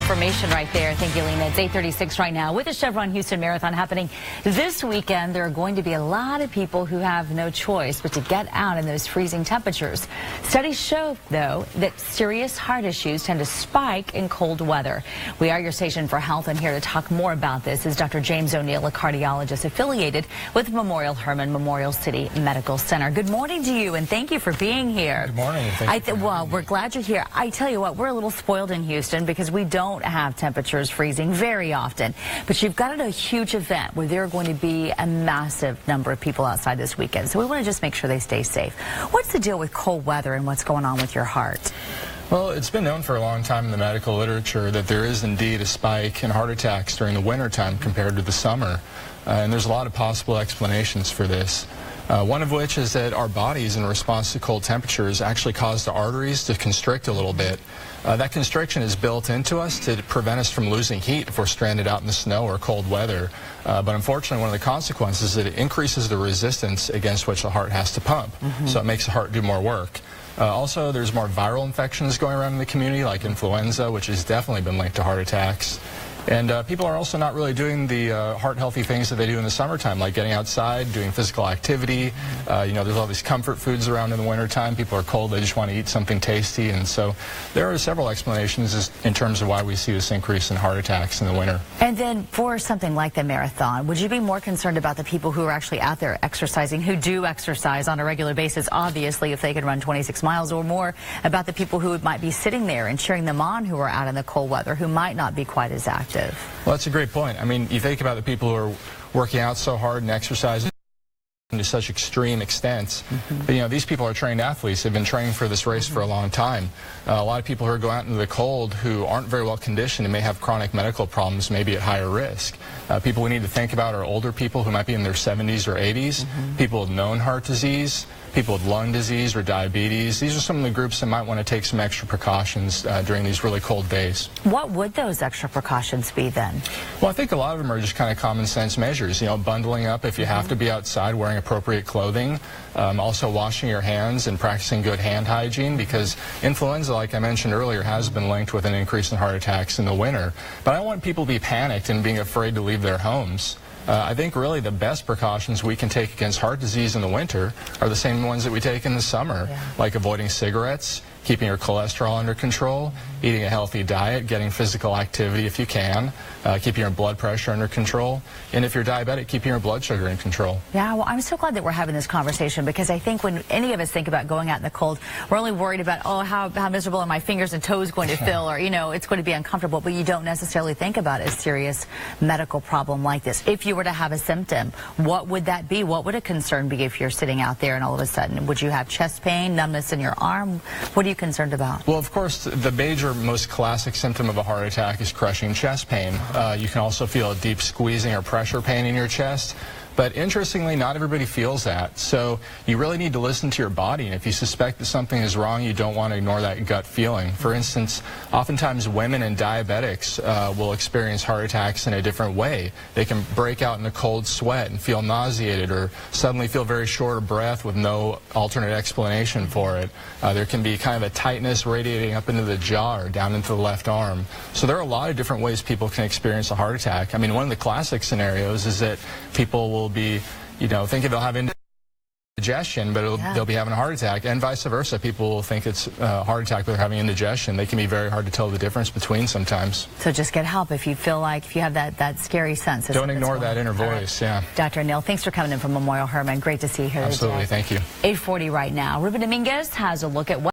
information right there. Thank you, Lena. It's 8:36 right now with the Chevron Houston Marathon happening this weekend. There are going to be a lot of people who have no choice but to get out in those freezing temperatures. Studies show, though, that serious heart issues tend to spike in cold weather. We are your station for health, and here to talk more about this is Dr. James O'Neill, a cardiologist affiliated with Memorial Hermann Memorial City Medical Center. Good morning to you, and thank you for being here. Good morning. Well, we're glad you're here. I tell you what, we're a little spoiled in Houston because we don't have temperatures freezing very often. But you've got a huge event where there are going to be a massive number of people outside this weekend. So we want to just make sure they stay safe. What's the deal with cold weather and what's going on with your heart? Well, it's been known for a long time in the medical literature that there is indeed a spike in heart attacks during the wintertime compared to the summer. And there's a lot of possible explanations for this. One of which is that our bodies, in response to cold temperatures, actually cause the arteries to constrict a little bit. That constriction is built into us to prevent us from losing heat if we're stranded out in the snow or cold weather. But unfortunately, one of the consequences is that it increases the resistance against which the heart has to pump. So it makes the heart do more work. Also, there's more viral infections going around in the community, like influenza, which has definitely been linked to heart attacks. And people are also not really doing the heart-healthy things that they do in the summertime, like getting outside, doing physical activity. You know, there's all these comfort foods around in the wintertime. People are cold, they just want to eat something tasty. And so there are several explanations in terms of why we see this increase in heart attacks in the winter. And then for something like the marathon, would you be more concerned about the people who are actually out there exercising, who do exercise on a regular basis, obviously, if they can run 26 miles, or more about the people who might be sitting there and cheering them on who are out in the cold weather, who might not be quite as active? Well, that's a great point. I mean, you think about the people who are working out so hard and exercising to such extreme extents. But, you know, these people are trained athletes. They've been training for this race for a long time. A lot of people who are going out into the cold who aren't very well conditioned and may have chronic medical problems may be at higher risk. People we need to think about are older people who might be in their 70s or 80s, people with known heart disease, people with lung disease or diabetes. These are some of the groups that might want to take some extra precautions during these really cold days. What would those extra precautions be then? Well, I think a lot of them are just kind of common sense measures. You know, bundling up if you have to be outside, wearing appropriate clothing, also washing your hands and practicing good hand hygiene, because influenza, like I mentioned earlier, has been linked with an increase in heart attacks in the winter. But I don't want people to be panicked and being afraid to leave their homes. I think really the best precautions we can take against heart disease in the winter are the same ones that we take in the summer, like avoiding cigarettes, keeping your cholesterol under control, eating a healthy diet, getting physical activity if you can, keeping your blood pressure under control, and if you're diabetic, keeping your blood sugar in control. Yeah, well, I'm so glad that we're having this conversation, because I think when any of us think about going out in the cold, we're only worried about, oh, how miserable are my fingers and toes going to feel, or, you know, it's going to be uncomfortable, but you don't necessarily think about a serious medical problem like this. If you were to have a symptom, what would that be? What would a concern be if you're sitting out there and all of a sudden, would you have chest pain, numbness in your arm? What are you concerned about? Well, of course, the major, most classic symptom of a heart attack is crushing chest pain. You can also feel a deep squeezing or pressure pain in your chest. But interestingly, not everybody feels that. So you really need to listen to your body. And if you suspect that something is wrong, you don't want to ignore that gut feeling. For instance, oftentimes women and diabetics will experience heart attacks in a different way. They can break out in a cold sweat and feel nauseated, or suddenly feel very short of breath with no alternate explanation for it. There can be kind of a tightness radiating up into the jaw or down into the left arm. So there are a lot of different ways people can experience a heart attack. I mean, one of the classic scenarios is that people will be, you know, thinking they'll have indigestion, but they'll be having a heart attack, and vice versa. People will think it's a heart attack, but they're having indigestion. They can be very hard to tell the difference between sometimes. So just get help if you feel like, if you have that scary sense. Don't ignore that inner voice, yeah. Dr. O'Neill, thanks for coming in from Memorial Hermann. Great to see you here Absolutely, today. thank you. 8:40 right now. Ruben Dominguez has a look at what